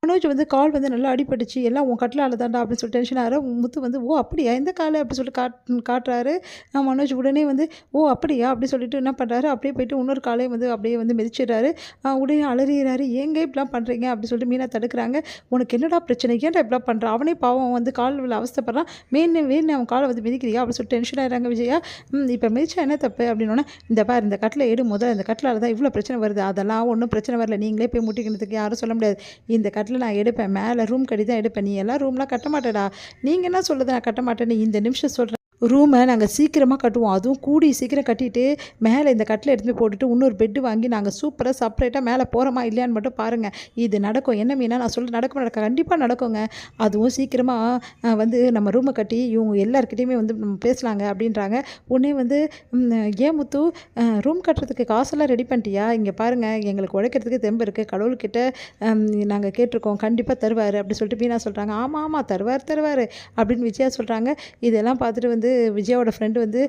மனோஜ் வந்து கால் வந்து நல்லா அடிபட்டுச்சு, எல்லாம் உன் கட்டிலால தான்டா அப்படின்னு சொல்லி டென்ஷன் ஆகிற. முத்து வந்து ஓ அப்படியா எந்த காலு அப்படி சொல்லிட்டு காட்டுறாரு. மனோஜ் உடனே வந்து ஓ அப்படியா அப்படி சொல்லிட்டு என்ன பண்ணுறாரு, அப்படியே போயிட்டு இன்னொரு காலையும் வந்து அப்படியே வந்து மிதிச்சிடுறாரு. உடனே அலறிறாரு, ஏங்க இப்படிலாம் பண்ணுறீங்க அப்படின்னு சொல்லிட்டு மீனா தடுக்கிறாங்க. உனக்கு என்னடா பிரச்சனை, ஏன்டா இப்படிலாம் பண்ணுறான், அவனே பாவம் வந்து கால் அவஸ்தைப்படுறான், வேணு அவன் காலை வந்து மிதிக்கிறியா அப்படின்னு சொல்லிட்டு டென்ஷன் ஆகிறாங்க விஜயா. இப்போ மிதிச்சா என்ன தப்பு அப்படின்னோடனே, இந்த பார் இந்த கட்டில் எடு முதல்ல, இந்த கட்டிலால தான் இவ்வளோ பிரச்சனை வருது, அதெல்லாம் ஒன்றும் பிரச்சனை வரல, நீங்களே போய் முட்டிக்கிறதுக்கு யாரும் சொல்ல முடியாது, இந்த கட்டில் நான் எடுப்பேன், மேலே ரூம் கட்டி தான் எடுப்பேன், நீ எல்லாம் ரூம்லாம் கட்ட மாட்டேடா, நீங்கள் என்ன சொல்லுது நான் கட்ட மாட்டேன்னு இந்த நிமிஷம் சொல்கிறேன். ரூமை நாங்கள் சீக்கிரமாக கட்டுவோம், அதுவும் கூடி சீக்கிரம் கட்டிட்டு மேலே இந்த கட்டில் எடுத்து போய் போட்டுட்டு இன்னொரு பெட்டு வாங்கி நாங்கள் சூப்பராக செப்பரேட்டாக மேலே போகிறோமா இல்லையான்னு மட்டும் பாருங்கள், இது நடக்கும். என்ன மீனா நான் சொல்ல நடக்கும் கண்டிப்பாக நடக்குங்க, அதுவும் சீக்கிரமாக வந்து நம்ம ரூமை கட்டி இவங்க எல்லாருக்கிட்டையுமே வந்து நம்ம பேசலாங்க அப்படின்றாங்க. உடனே வந்து ஏன் முத்து ரூம் கட்டுறதுக்கு காசெல்லாம் ரெடி பண்ணிட்டியா, இங்கே பாருங்கள் எங்களுக்கு உழைக்கிறதுக்கு தெம்பு இருக்குது, கடவுள்கிட்ட நாங்கள் கேட்டிருக்கோம், கண்டிப்பாக தருவார் அப்படி சொல்லிட்டு மீனா சொல்கிறாங்க. ஆமாம் தருவார் அப்படின்னு விஜயா சொல்கிறாங்க. இதெல்லாம் பார்த்துட்டு வந்து விஜயாவோட ஃப்ரெண்டு வந்து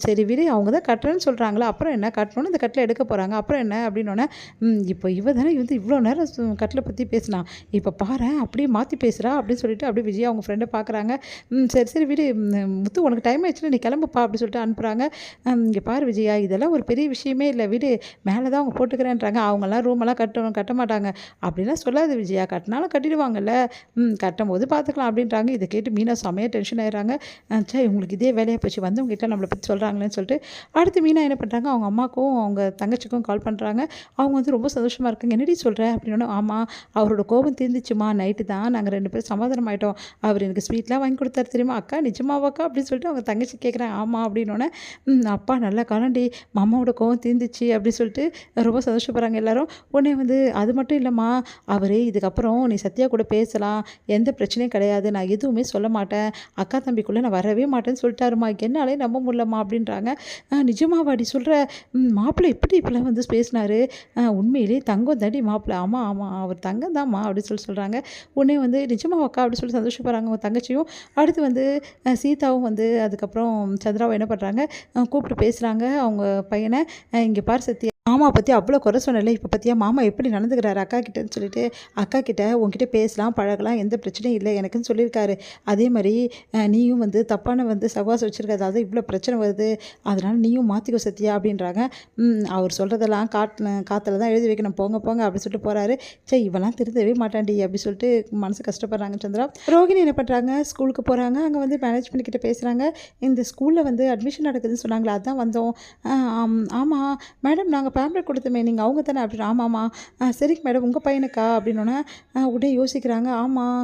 சரி விடு, அவங்க தான் கட்டுறேன்னு சொல்கிறாங்களா, அப்புறம் என்ன கட்டணும்னு இந்த கட்டில் எடுக்க போகிறாங்க, அப்புறம் என்ன அப்படின்னோடனே இப்போ இவ தானே வந்து இவ்வளோ நேரம் கட்டிலை பற்றி பேசினா, இப்போ பாரு அப்படியே மாற்றி பேசுகிறா அப்படின்னு சொல்லிட்டு அப்படியே விஜயா அவங்க ஃப்ரெண்டை பார்க்குறாங்க. சரி விடு முத்து, உனக்கு டைம் ஆயிடுச்சுன்னா நீ கிளம்புப்பா அப்படி சொல்லிட்டு அனுப்புகிறாங்க. இங்கே பாரு விஜயா, இதெல்லாம் ஒரு பெரிய விஷயமே இல்லை, விடு மேலே தான் அவங்க போட்டுக்கிறேன்றாங்க, அவங்கெல்லாம் ரூமெல்லாம் கட்ட மாட்டாங்க அப்படிலாம் சொல்லாது விஜயா, கட்டினாலும் கட்டிடுவாங்கல்ல, கட்டும் போது பார்த்துக்கலாம் அப்படின்றாங்க. இதை கேட்டு மீனா செமையாக டென்ஷன் ஆயிடுறாங்க. சரி உங்களுக்கு இதே வேலையாக போச்சு, வந்தவங்ககிட்ட நம்மளை பற்றி சொல்கிறாங்களேன்னு சொல்லிட்டு அடுத்து மீனா என்ன பண்ணுறாங்க, அவங்க அம்மாவுக்கும் அவங்க தங்கச்சிக்கும் கால் பண்ணுறாங்க. அவங்க வந்து ரொம்ப சந்தோஷமாக இருக்காங்க. என்னடி சொல்கிறேன் அப்படின்னா, ஆமாம் அவரோட கோபம் தீர்ந்துச்சுமா, நைட்டு தான் நாங்கள் 2 பேரும் சமாதானம் ஆகிட்டோம், அவர் எனக்கு ஸ்வீட்லாம் வாங்கி கொடுத்தாரு தெரியுமா, அக்கா நிஜமாவாக்கா அப்படின்னு சொல்லிட்டு அவங்க தங்கச்சி கேட்குறேன். ஆமாம் அப்படின்னோடனே அப்பா நல்லா காலண்டி, மாமாவோட கோபம் தீர்ந்துச்சு அப்படின்னு சொல்லிட்டு ரொம்ப சந்தோஷப்படுறாங்க எல்லாரும். உடனே வந்து அது மட்டும் இல்லைம்மா, அவர் இதுக்கப்புறம் நீ சத்யா கூட பேசலாம், எந்த பிரச்சனையும் கிடையாது, நான் எதுவுமே சொல்ல மாட்டேன், அக்கா தம்பிக்குள்ளே நான் வரவே மாட்டேன்னு சொல்லிட்டாருமா, என்னாலே நம்ப முடியலம்மா அப்படின்றாங்க. நிஜமாவாடி சொல்கிற, மாப்பிள்ளை இப்படிலாம் வந்து பேசினாரு, உண்மையிலேயே தங்கம் தாண்டி மாப்பிள்ளை, ஆமாம் அவர் தங்கம் தான்மா அப்படின்னு சொல்கிறாங்க. உடனே வந்து நிஜமாவாக்கா அப்படின்னு சொல்லி சந்தோஷப்படுறாங்க அவங்க தங்கச்சியும். அடுத்து வந்து சீதாவும் வந்து அதுக்கப்புறம் சந்திராவும் என்ன பண்ணுறாங்க, கூப்பிட்டு பேசுகிறாங்க அவங்க பையனை. இங்கே பார் சத்யா, மாமா பற்றி அவ்வளோ குறை சொன்னல, இப்போ பார்த்தியா மாமா எப்படி நடந்துக்கிறாரு அக்கா கிட்டேன்னு சொல்லிட்டு, அக்கா கிட்ட உங்ககிட்ட பேசலாம் பழகலாம் எந்த பிரச்சனையும் இல்லை எனக்குன்னு சொல்லியிருக்காரு, அதே மாதிரி நீயும் வந்து தப்பான வந்து சவாசம் வச்சுருக்க, அதாவது இவ்வளோ பிரச்சனை வருது, அதனால் நீயும் மாற்றிக்கோ சத்யா அப்படின்றாங்க. அவர் சொல்கிறதெல்லாம் காற்றுல தான் எழுதி வைக்கணும், போங்க அப்படின்னு சொல்லிட்டு போகிறாரு. சரி இவெல்லாம் திருந்தவே மாட்டாண்டி அப்படி சொல்லிட்டு மனசு கஷ்டப்படுறாங்க சந்திரா. ரோகிணி என்ன பண்ணுறாங்க, ஸ்கூலுக்கு போகிறாங்க. அங்கே வந்து மேனேஜ்மெண்ட் கிட்ட பேசுகிறாங்க. இந்த ஸ்கூலில் வந்து அட்மிஷன் நடக்குதுன்னு சொன்னாங்களா, அதான் வந்தோம். ஆமாம் மேடம், நாங்கள் பேம்ப்ளெட் கொடுத்தோமே, நீங்கள் அவங்க தானே அப்படின்னு. ஆமாம்மா சரிங்க மேடம், உங்கள் பையனுக்கா அப்படின்னோன்னே உடனே யோசிக்கிறாங்க. ஆமாம்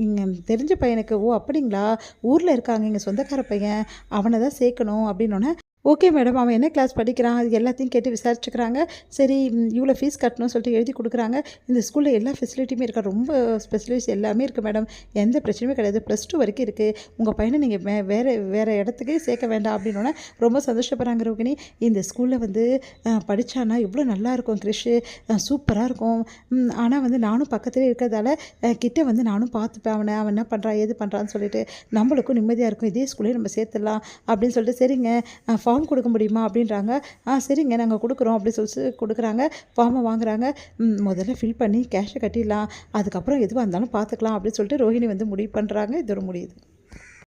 இங்கே தெரிஞ்ச பையனுக்கு, ஓ அப்படிங்களா, ஊரில் இருக்காங்க எங்கள் சொந்தக்கார பையன், அவனை தான் சேர்க்கணும் அப்படின்னோன்னே ஓகே மேடம், அவன் என்ன கிளாஸ் படிக்கிறான் அது எல்லாத்தையும் கேட்டு விசாரிச்சுக்கிறாங்க. சரி இவ்வளோ ஃபீஸ் கட்டணும்னு சொல்லிட்டு எழுதி கொடுக்குறாங்க. இந்த ஸ்கூலில் எல்லா ஃபெசிலிட்டியுமே இருக்கா, ரொம்ப ஸ்பெஷலிஸ்ட் எல்லாமே இருக்குது மேடம், எந்த பிரச்சனையுமே கிடையாது, +2 வரைக்கும் இருக்குது, உங்கள் பையனை நீங்கள் வேறு இடத்துக்கு சேர்க்க வேண்டாம் அப்படின்னோடனே ரொம்ப சந்தோஷப்படுறாங்க ரோகிணி. இந்த ஸ்கூலில் வந்து படித்தானா எவ்வளோ நல்லாயிருக்கும், கிறிஷு சூப்பராக இருக்கும், ஆனால் வந்து நானும் பக்கத்துலேயே இருக்கிறதால கிட்டே வந்து நானும் பார்த்துப்பேன் அவன் என்ன பண்ணுறான் ஏது பண்ணுறான்னு சொல்லிட்டு, நம்மளுக்கும் நிம்மதியாக இருக்கும், இதே ஸ்கூலே நம்ம சேர்த்துடலாம் அப்படின்னு சொல்லிட்டு, சரிங்க ஃபார்ம் கொடுக்க முடியுமா அப்படின்றாங்க. சரிங்க நாங்கள் கொடுக்குறோம் அப்படி சொல்லி கொடுக்குறாங்க. ஃபார்மை வாங்குறாங்க. முதல்ல ஃபில் பண்ணி கேஷை கட்டிடலாம், அதுக்கப்புறம் எதுவாக இருந்தாலும் பார்த்துக்கலாம் அப்படின்னு சொல்லிட்டு ரோஹிணி வந்து முடிவு பண்ணுறாங்க. இது ஒரு முடியுது.